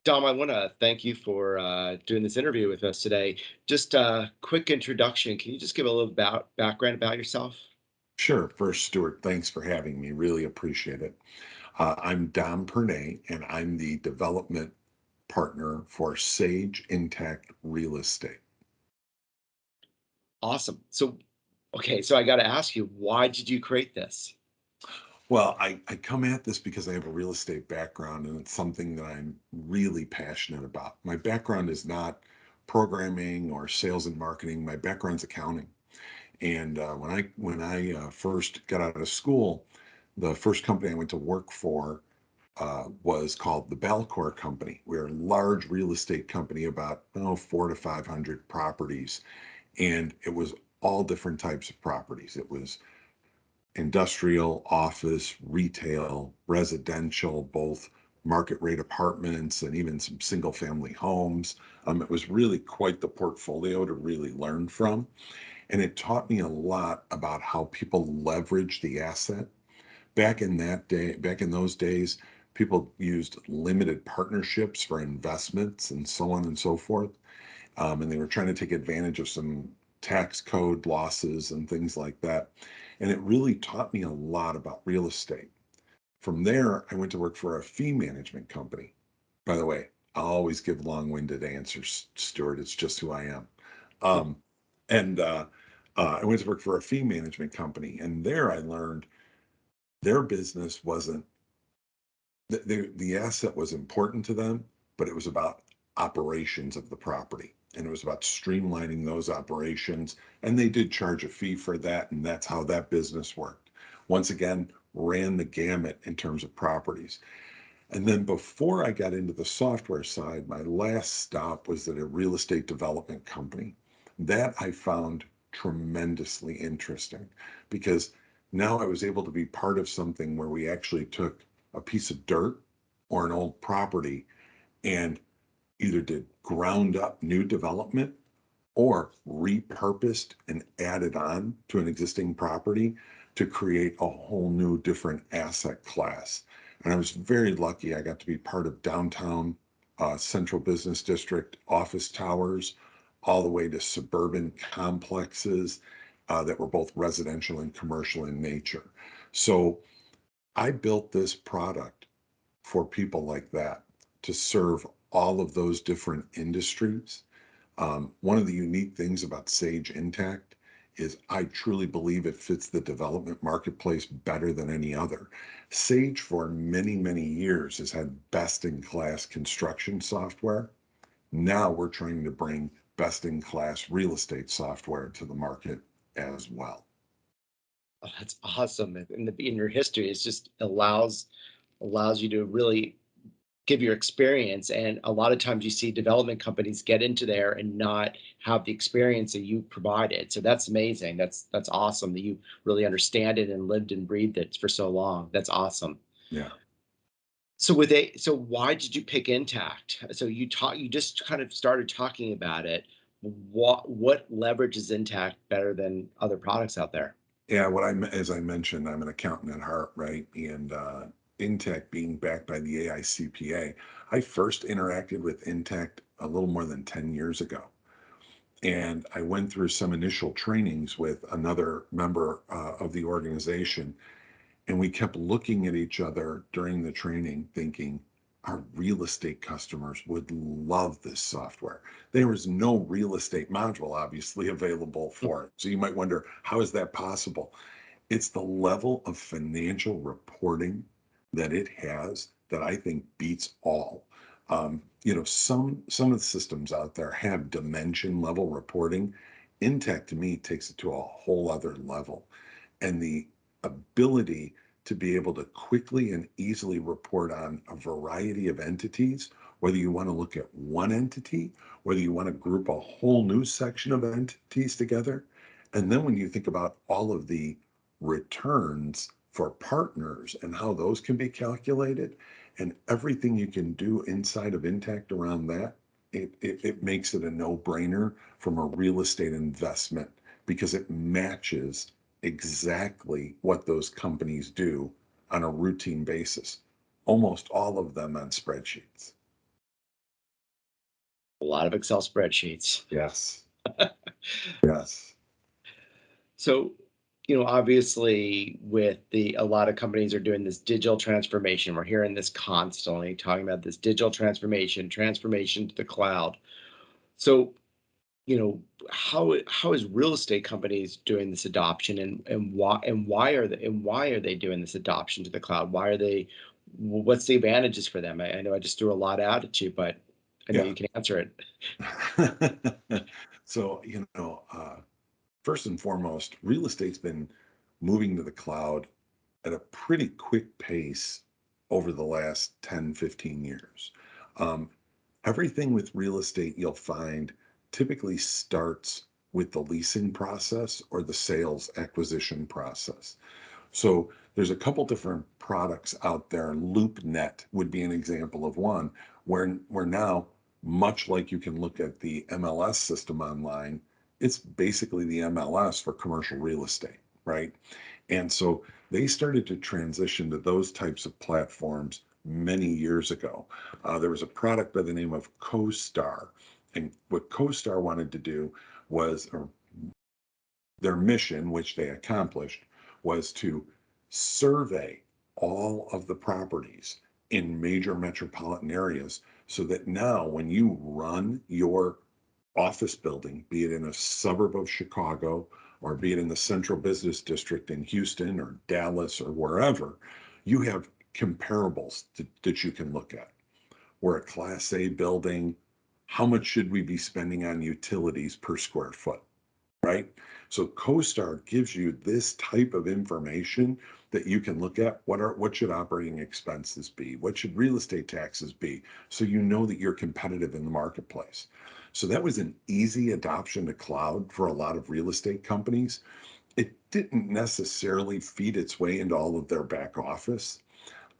Dom, I want to thank you for doing this interview with us today. Just a quick introduction. Can you just give a little background about yourself? Sure. First, Stuart, thanks for having me. Really appreciate it. I'm Dom Pernai, and I'm the development partner for Sage Intacct Real Estate. Awesome. So I got to ask you, why did you create this? Well, I come at this because I have a real estate background, and it's something that I'm really passionate about. My background is not programming or sales and marketing. My background's accounting. And when I first got out of school, the first company I went to work for was called the Balcor Company. We're a large real estate company, about 400 to 500 properties, and it was all different types of properties. It was industrial, office, retail, residential, both market rate apartments and even some single family homes. It was really quite the portfolio to really learn from. And it taught me a lot about how people leverage the asset. Back in those days, people used limited partnerships for investments and so on and so forth. And they were trying to take advantage of some tax code losses and things like that. And it really taught me a lot about real estate. From there, I went to work for a fee management company. By the way, I'll always give long-winded answers, Stuart. It's just who I am. Um, and I went to work for a fee management company, and there I learned their business wasn't the asset was important to them, but it was about operations of the property. And it was about streamlining those operations. And they did charge a fee for that. And that's how that business worked. Once again, ran the gamut in terms of properties. And then before I got into the software side, my last stop was at a real estate development company. That I found tremendously interesting because now I was able to be part of something where we actually took a piece of dirt or an old property and either did ground up new development or repurposed and added on to an existing property to create a whole new different asset class. And I was very lucky. I got to be part of downtown central business district office towers, all the way to suburban complexes that were both residential and commercial in nature. So I built this product for people like that to serve all of those different industries. One of the unique things about Sage Intacct is I truly believe it fits the development marketplace better than any other. Sage, for many, many years, has had best in class construction software. Now we're trying to bring best in class real estate software to the market as well. Oh, that's awesome. In your history, it's just allows you to really give your experience. And a lot of times you see development companies get into there and not have the experience that you provided. So that's amazing. That's awesome that you really understand it and lived and breathed it for so long. That's awesome. Yeah. So why did you pick Intact? So you just kind of started talking about it. What leverage is Intact better than other products out there? Yeah, as I mentioned, I'm an accountant at heart, right? And Intech being backed by the AICPA, I first interacted with Intech a little more than 10 years ago. And I went through some initial trainings with another member of the organization, and we kept looking at each other during the training, thinking our real estate customers would love this software. There is no real estate module, obviously, available for it. So you might wonder, how is that possible? It's the level of financial reporting that it has that I think beats all. Some of the systems out there have dimension level reporting. Intech to me takes it to a whole other level, and the ability to be able to quickly and easily report on a variety of entities, whether you want to look at one entity, whether you want to group a whole new section of entities together. And then when you think about all of the returns for partners and how those can be calculated and everything you can do inside of Intact around that, it makes it a no-brainer from a real estate investment because it matches exactly what those companies do on a routine basis, almost all of them on spreadsheets. A lot of Excel spreadsheets. Yes. Yes. So, obviously with a lot of companies are doing this digital transformation. We're hearing this constantly talking about this digital transformation to the cloud. So, you know, how is real estate companies doing this adoption, and why are they doing this adoption to the cloud? What's the advantages for them? I know I just threw a lot out at you, but I know Yeah. you can answer it. So, first and foremost, real estate's been moving to the cloud at a pretty quick pace over the last 10, 15 years. Um, Everything with real estate you'll find typically starts with the leasing process or the sales acquisition process. So there's a couple different products out there. LoopNet would be an example of one where now, much like you can look at the MLS system online, it's basically the MLS for commercial real estate, right? And so they started to transition to those types of platforms many years ago. There was a product by the name of CoStar. And what CoStar wanted to do was, or their mission, which they accomplished, was to survey all of the properties in major metropolitan areas so that now when you run your office building, be it in a suburb of Chicago or be it in the central business district in Houston or Dallas or wherever, you have comparables that you can look at. We're a Class A building. How much should we be spending on utilities per square foot? Right? So CoStar gives you this type of information that you can look at. What should operating expenses be? What should real estate taxes be? So you know that you're competitive in the marketplace. So that was an easy adoption to cloud for a lot of real estate companies. It didn't necessarily feed its way into all of their back office,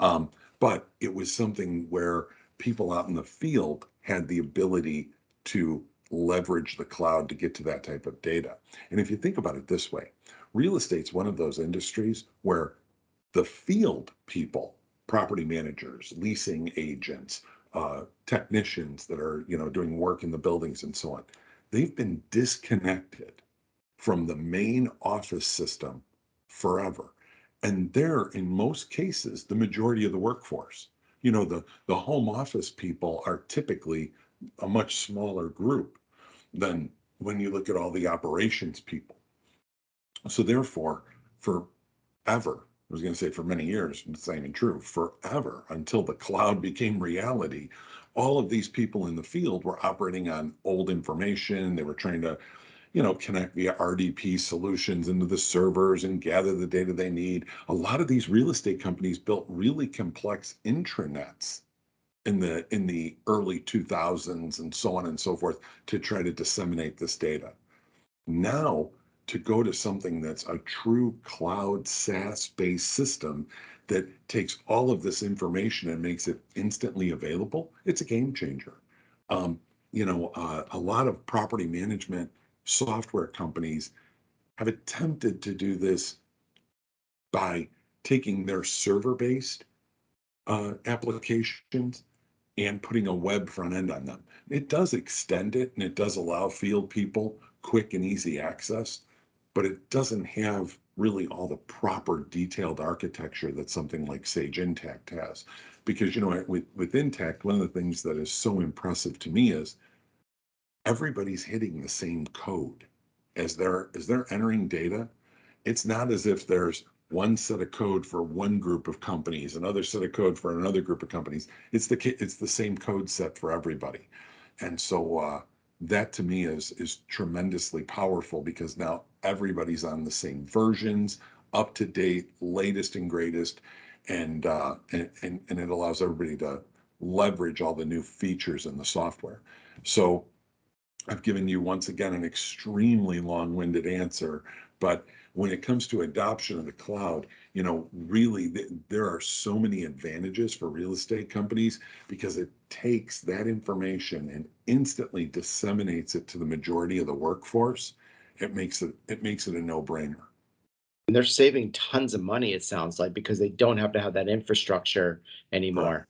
um, but it was something where people out in the field had the ability to leverage the cloud to get to that type of data. And if you think about it this way, real estate's one of those industries where the field people, property managers, leasing agents, technicians that are doing work in the buildings and so on, they've been disconnected from the main office system forever. And they're, in most cases, the majority of the workforce. The home office people are typically a much smaller group than when you look at all the operations people. So therefore, forever, I was going to say for many years, but it's not even true, forever until the cloud became reality, all of these people in the field were operating on old information. They were trying to connect via RDP solutions into the servers and gather the data they need. A lot of these real estate companies built really complex intranets in the early 2000s and so on and so forth to try to disseminate this data. Now, to go to something that's a true cloud SaaS-based system that takes all of this information and makes it instantly available, it's a game changer. A lot of property management software companies have attempted to do this by taking their server-based applications and putting a web front end on them. It does extend it and it does allow field people quick and easy access, but it doesn't have really all the proper detailed architecture that something like Sage Intacct has. Because with Intacct, one of the things that is so impressive to me is everybody's hitting the same code as they're entering data. It's not as if there's one set of code for one group of companies, another set of code for another group of companies. It's the same code set for everybody. And so that to me is tremendously powerful because now everybody's on the same versions, up to date, latest and greatest, and it allows everybody to leverage all the new features in the software. So I've given you once again an extremely long-winded answer, but when it comes to adoption of the cloud, really there are so many advantages for real estate companies because it takes that information and instantly disseminates it to the majority of the workforce. It makes it a no-brainer. And they're saving tons of money, it sounds like, because they don't have to have that infrastructure Correct. anymore.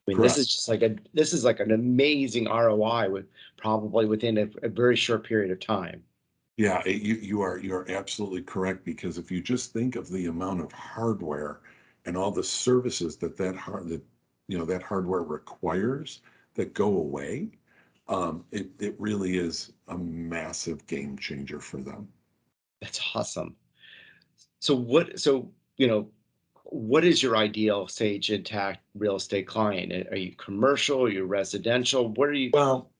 I mean, Correct. this is like an amazing ROI with probably within a very short period of time. Yeah, you are absolutely correct because if you just think of the amount of hardware and all the services that hardware requires that go away, it really is a massive game changer for them. That's awesome. So what is your ideal Sage Intact real estate client? Are you commercial? Are you residential? What are you? Well,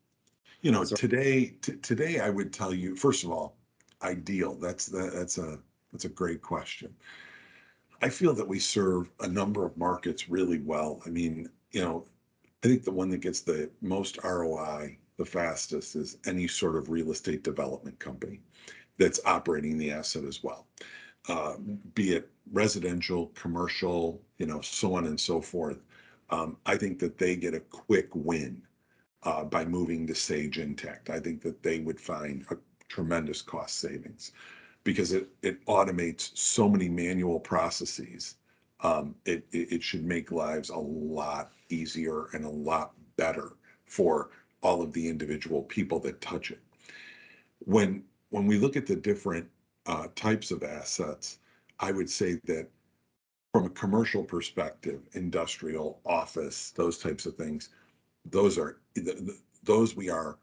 So today I would tell you, first of all, ideal. That's a great question. I feel that we serve a number of markets really well. I mean, I think the one that gets the most ROI the fastest is any sort of real estate development company that's operating the asset as well, uh, be it residential, commercial, so on and so forth. I think that they get a quick win by moving to Sage Intacct. I think that they would find a tremendous cost savings because it automates so many manual processes. It should make lives a lot easier and a lot better for all of the individual people that touch it. When we look at the different types of assets, I would say that from a commercial perspective, industrial, office, those types of things, those we are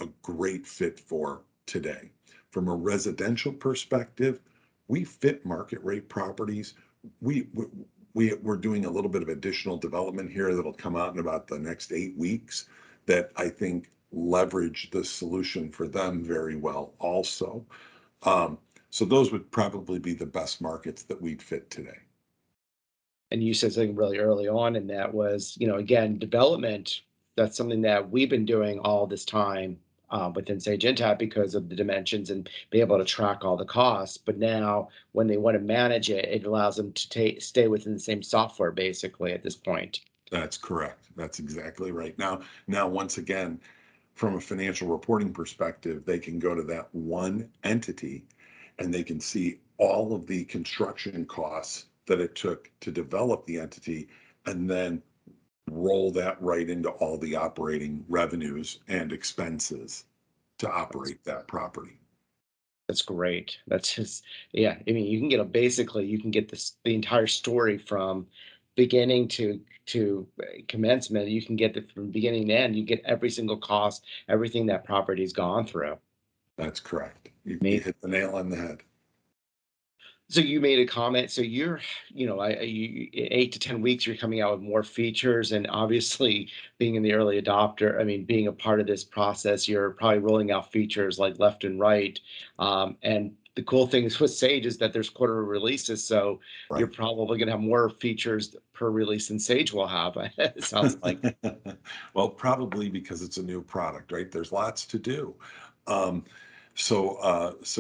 a great fit for today. From a residential perspective, we fit market rate properties. We, we're doing a little bit of additional development here that'll come out in about the next 8 weeks that I think leverage the solution for them very well also. Um, so those would probably be the best markets that we'd fit today. and you said something really early on, and that was, again, development. That's something that we've been doing all this time within Sage Intacct because of the dimensions and be able to track all the costs. But now, when they want to manage it, it allows them to stay within the same software, basically, at this point. That's correct. That's exactly right. Now, once again, from a financial reporting perspective, they can go to that one entity and they can see all of the construction costs that it took to develop the entity and then roll that right into all the operating revenues and expenses to operate that property. That's great. That's just, yeah. I mean, you can get basically you can get the entire story from beginning to commencement. You can get it from beginning to end. You get every single cost, everything that property's gone through. That's correct. You Amazing. hit the nail on the head. So you made a comment. So you're, in 8 to 10 weeks, you're coming out with more features, and obviously, being in the early adopter, I mean, being a part of this process, you're probably rolling out features like left and right. And the cool thing is with Sage is that there's quarterly releases, so you're Right. probably going to have more features per release than Sage will have. It sounds like. Well, probably because it's a new product, right? There's lots to do. Um, so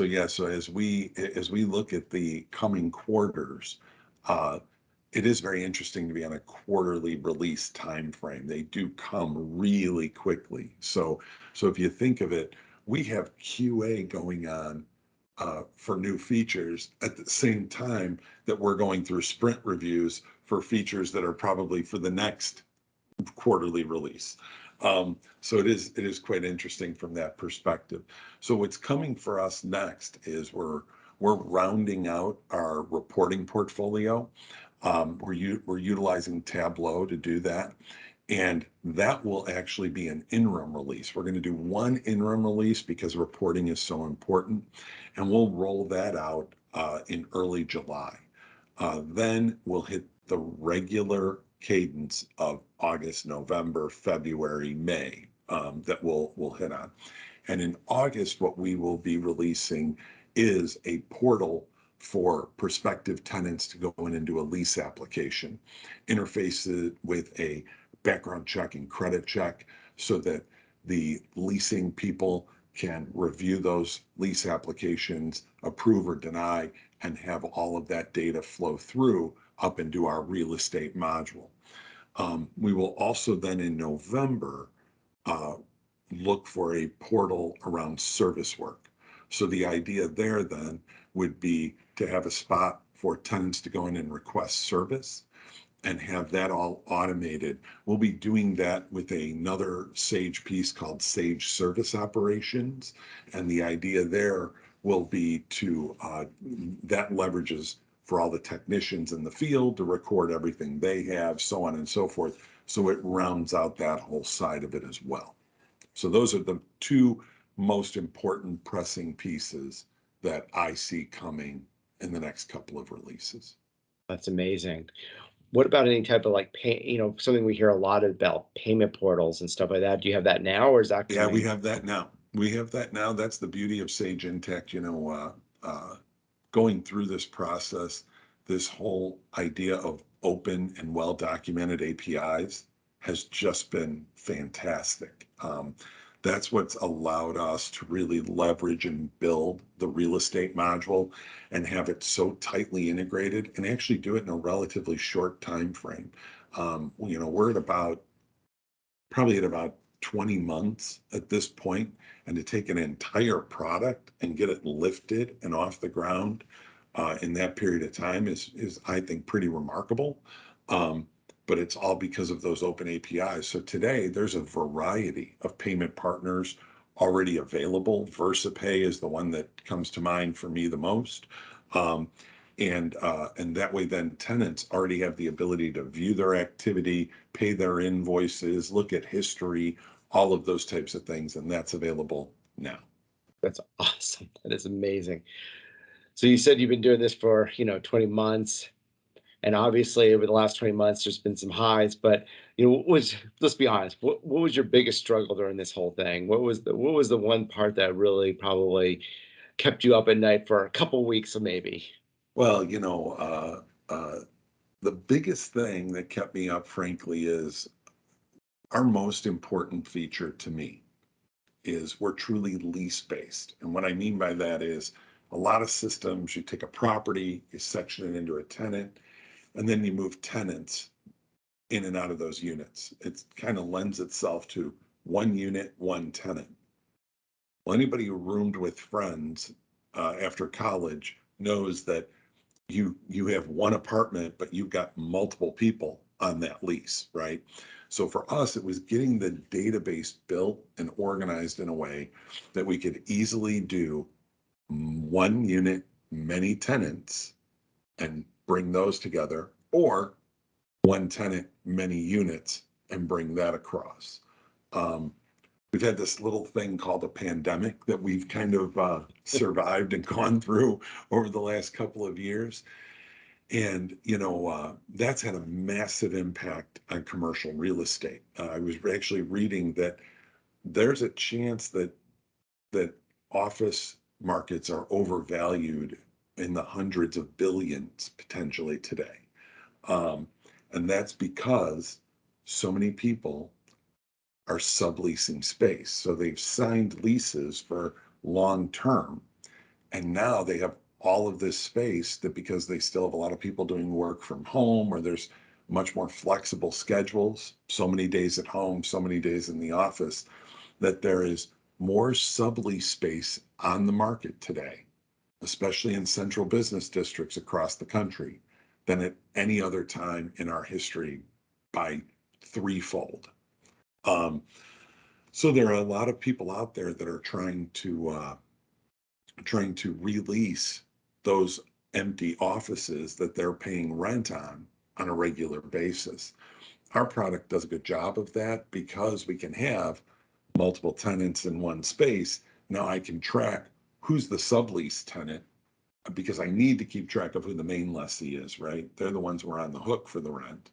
yeah, so as we look at the coming quarters, uh, it is very interesting to be on a quarterly release time frame. They do come really quickly. So if you think of it, we have QA going on for new features at the same time that we're going through sprint reviews for features that are probably for the next quarterly release. So it is quite interesting from that perspective. So what's coming for us next is we're rounding out our reporting portfolio. We're utilizing Tableau to do that, and that will actually be an interim release. We're going to do one interim release because reporting is so important, and we'll roll that out in early July. Then we'll hit the regular cadence of August, November, February, May that we'll hit on. And in August, what we will be releasing is a portal for prospective tenants to go in and do a lease application, interface it with a background check and credit check so that The leasing people can review those lease applications, approve or deny, and have all of that data flow through up into our real estate module. We will also then in November uh, look for a portal around service work. So the idea there then would be to have a spot for tenants to go in and request service and have that all automated. We'll be doing that with another Sage piece called Sage Service Operations. And the idea there will be to, that leverages for all the technicians in the field to record everything they have, so on and so forth. So it rounds out that whole side of it as well. So those are the two most important pressing pieces that I see coming in the next couple of releases. That's amazing. What about any type of like something we hear a lot about payment portals and stuff like that? Do you have that now or is that Yeah, we coming? have that now. We have that now. That's the beauty of Sage Intacct. Going through this process, this whole idea of open and well-documented APIs has just been fantastic. That's what's allowed us to really leverage and build the real estate module and have it so tightly integrated and actually do it in a relatively short time frame. We're probably at about 20 months at this point, and to take an entire product and get it lifted and off the ground in that period of time is I think pretty remarkable. Um, but it's all because of those open APIs. So today there's a variety of payment partners already available. VersaPay is the one that comes to mind for me the most. Um, and that way then tenants already have the ability to view their activity, pay their invoices, look at history, all of those types of things, and that's available now. That's awesome. That is amazing. So you said you've been doing this for, 20 months. And obviously over the last 20 months, there's been some highs, but let's be honest, what was your biggest struggle during this whole thing? What was the one part that really probably kept you up at night for a couple weeks or maybe? Well, the biggest thing that kept me up, frankly, is our most important feature to me is we're truly lease based. And what I mean by that is a lot of systems, you take a property, you section it into a tenant, and then you move tenants in and out of those units. It kind of lends itself to one unit, one tenant. Well, anybody who roomed with friends after college knows that you have one apartment, but you've got multiple people on that lease, right? So for us, it was getting the database built and organized in a way that we could easily do one unit, many tenants, and bring those together, or one tenant, many units, and bring that across. Um, we've had this little thing called a pandemic that we've kind of survived and gone through over the last couple of years. And, that's had a massive impact on commercial real estate. I was actually reading that there's a chance that office markets are overvalued in the hundreds of billions potentially today. Um, and that's because so many people are subleasing space. So they've signed leases for long term, and now they have all of this space that because they still have a lot of people doing work from home or there's much more flexible schedules, so many days at home, so many days in the office, that there is more sublease space on the market today, especially in central business districts across the country, than at any other time in our history by threefold. Um, so there are a lot of people out there that are trying to release those empty offices that they're paying rent on a regular basis. Our product does a good job of that because we can have multiple tenants in one space. Now I can track who's the sublease tenant because I need to keep track of who the main lessee is, right? They're the ones who are on the hook for the rent.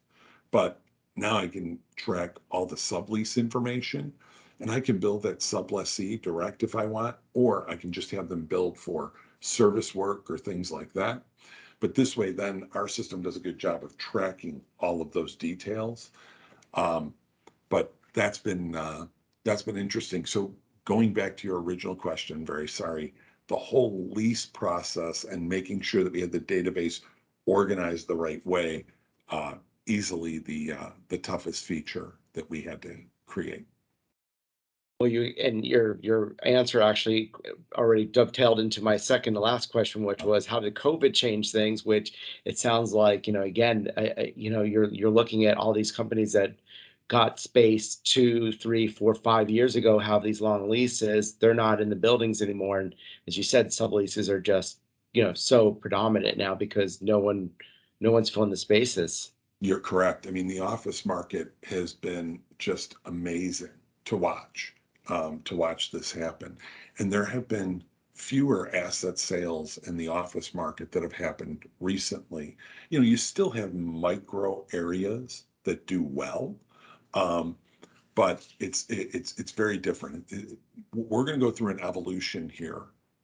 But now I can track all the sublease information and I can build that sublessee direct if I want, or I can just have them build for service work or things like that. But this way, then our system does a good job of tracking all of those details. Um, but That's been interesting. So going back to your original question, very sorry, the whole lease process and making sure that we had the database organized the right way, uh, easily the toughest feature that we had to create. Well, your answer actually already dovetailed into my second to last question, which Uh, was how did COVID change things? Which it sounds like, again, you're looking at all these companies that got space 2, 3, 4, 5 years ago, have these long leases. They're not in the buildings anymore, and as you said, subleases are just so predominant now because no one's filling the spaces. You're correct. I mean, the office market has been just amazing to watch this happen. And there have been fewer asset sales in the office market that have happened recently. You still have micro areas that do well, um, but it's very different. We're going to go through an evolution here,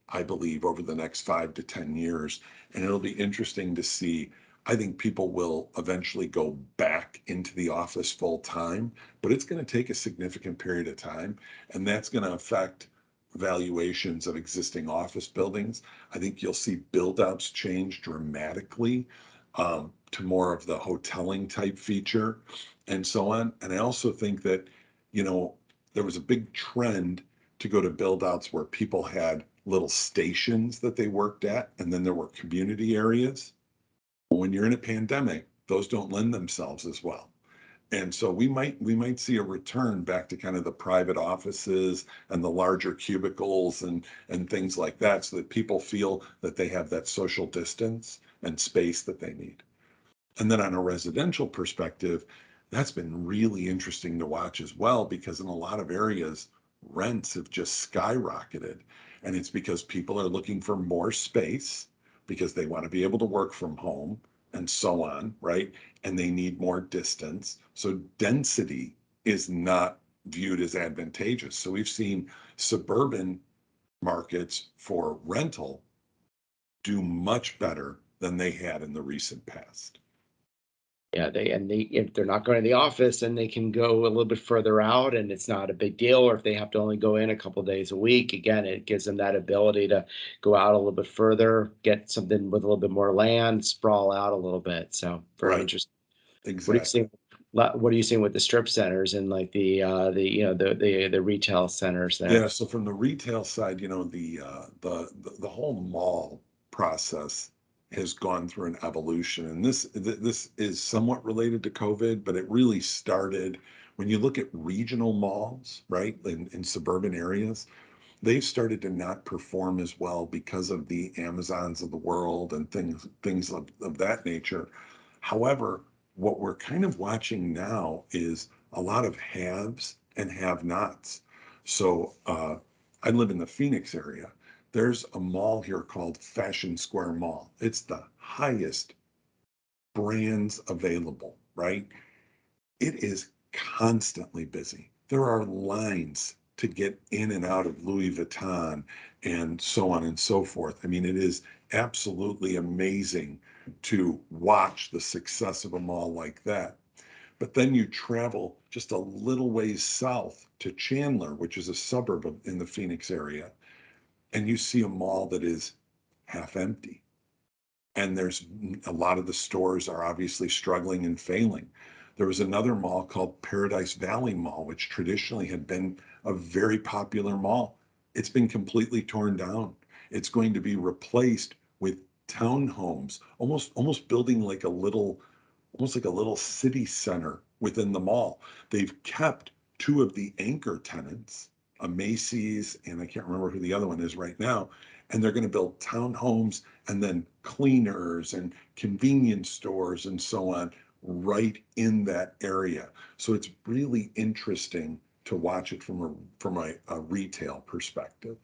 I believe, over the next 5 to 10 years, and it'll be interesting to see. I think people will eventually go back into the office full time, but it's going to take a significant period of time, and that's going to affect valuations of existing office buildings. I think you'll see build outs change dramatically, to more of the hoteling type feature and so on. And I also think that you know, there was a big trend to go to build outs where people had little stations that they worked at, and then there were community areas. When you're in a pandemic, those don't lend themselves as well. And so we might see a return back to kind of the private offices and the larger cubicles and things like that, so that people feel that they have that social distance and space that they need. And then on a residential perspective, that's been really interesting to watch as well, because in a lot of areas, rents have just skyrocketed. And it's because people are looking for more space because they want to be able to work from home and so on, right? And they need more distance. So density is not viewed as advantageous. So we've seen suburban markets for rental do much better than they had in the recent past. Yeah, if they're not going to the office, and they can go a little bit further out, and it's not a big deal. Or if they have to only go in a couple days a week, again, it gives them that ability to go out a little bit further, get something with a little bit more land, sprawl out a little bit. So very Right. interesting. What are you Exactly. seeing? What are you seeing with the strip centers and like the retail centers Yeah. there? So from the retail side, the whole mall process has gone through an evolution, and this is somewhat related to COVID, but it really started when you look at regional malls, right, in suburban areas. They've started to not perform as well because of the Amazons of the world and things of that nature. However, what we're kind of watching now is a lot of haves and have-nots. So I live in the Phoenix area. There's a mall here called Fashion Square Mall. It's the highest brands available, right? It is constantly busy. There are lines to get in and out of Louis Vuitton and so on and so forth. I mean, it is absolutely amazing to watch the success of a mall like that. But then you travel just a little ways south to Chandler, which is a suburb in the Phoenix area, and you see a mall that is half empty. And there's a lot of the stores are obviously struggling and failing. There was another mall called Paradise Valley Mall, which traditionally had been a very popular mall. It's been completely torn down. It's going to be replaced with townhomes, almost building like a little, almost like a little city center within the mall. They've kept two of the anchor tenants, a Macy's, and I can't remember who the other one is right now. And they're going to build townhomes and then cleaners and convenience stores and so on right in that area. So it's really interesting to watch it from a retail perspective.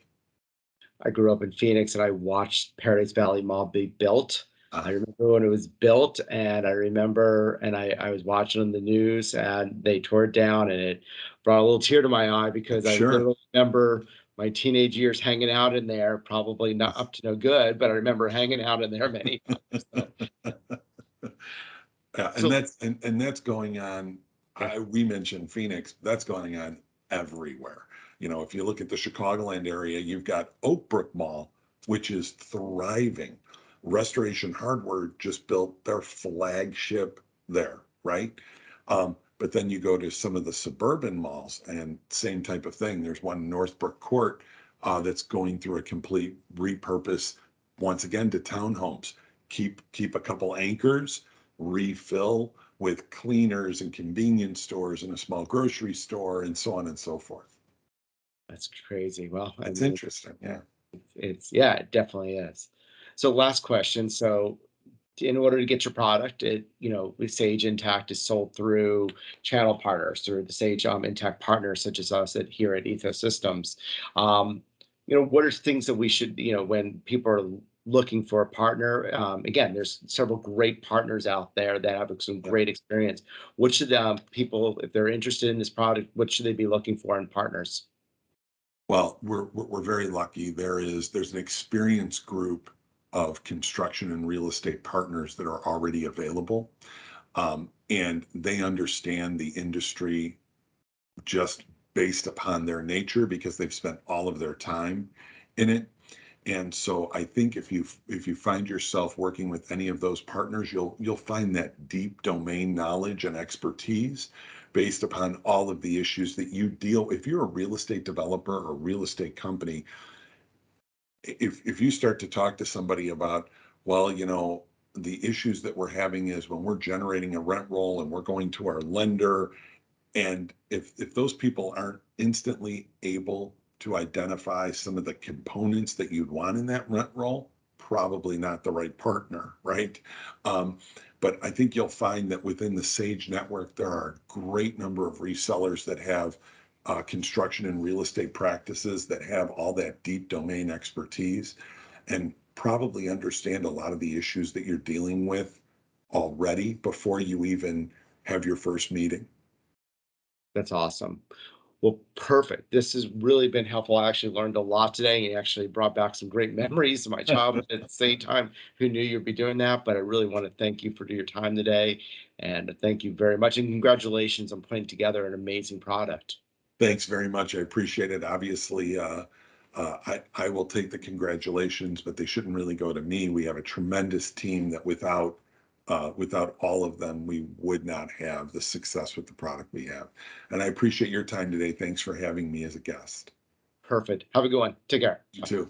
I grew up in Phoenix, and I watched Paradise Valley Mall be built. I Uh, remember when it was built, and I remember, and I was watching on the news, and they tore it down, and it brought a little tear to my eye because I sure. literally remember my teenage years hanging out in there, probably not up to no good, but I remember hanging out in there many times. So, Yeah, and so that's going on. yeah, We mentioned Phoenix. That's going on everywhere. If you look at the Chicagoland area, you've got Oak Brook Mall, which is thriving. Restoration Hardware just built their flagship there, right? But then you go to some of the suburban malls and same type of thing. There's one in Northbrook Court that's going through a complete repurpose, once again, to townhomes. Keep a couple anchors, refill with cleaners and convenience stores and a small grocery store and so on and so forth. That's crazy. Well, I It's mean, interesting. Yeah. yeah, it definitely is. So last question. So in order to get your product, with Sage Intacct is sold through channel partners, through the Sage Intacct partners, such as us here at ETHOSystems. What are things that we should, when people are looking for a partner? Again, there's several great partners out there that have some Yeah. great experience. What should people, if they're interested in this product, what should they be looking for in partners? Well, we're very lucky. There's an experienced group of construction and real estate partners that are already available, and they understand the industry just based upon their nature because they've spent all of their time in it. And so I think if you find yourself working with any of those partners, you'll find that deep domain knowledge and expertise based upon all of the issues that you deal. If you're a real estate developer or real estate company, if you start to talk to somebody about, well, the issues that we're having is when we're generating a rent roll and we're going to our lender, and if those people aren't instantly able to identify some of the components that you'd want in that rent roll, probably not the right partner, right? Um, but I think you'll find that within the Sage network, there are a great number of resellers that have construction and real estate practices that have all that deep domain expertise and probably understand a lot of the issues that you're dealing with already before you even have your first meeting. That's awesome. Well, perfect. This has really been helpful. I actually learned a lot today. You actually brought back some great memories of my childhood at the same time. Who knew you'd be doing that? But I really want to thank you for your time today. And thank you very much. And congratulations on putting together an amazing product. Thanks very much. I appreciate it. Obviously, I will take the congratulations, but they shouldn't really go to me. We have a tremendous team that without all of them, we would not have the success with the product we have. And I appreciate your time today. Thanks for having me as a guest. Perfect. Have a good one. Take care. You Bye. too.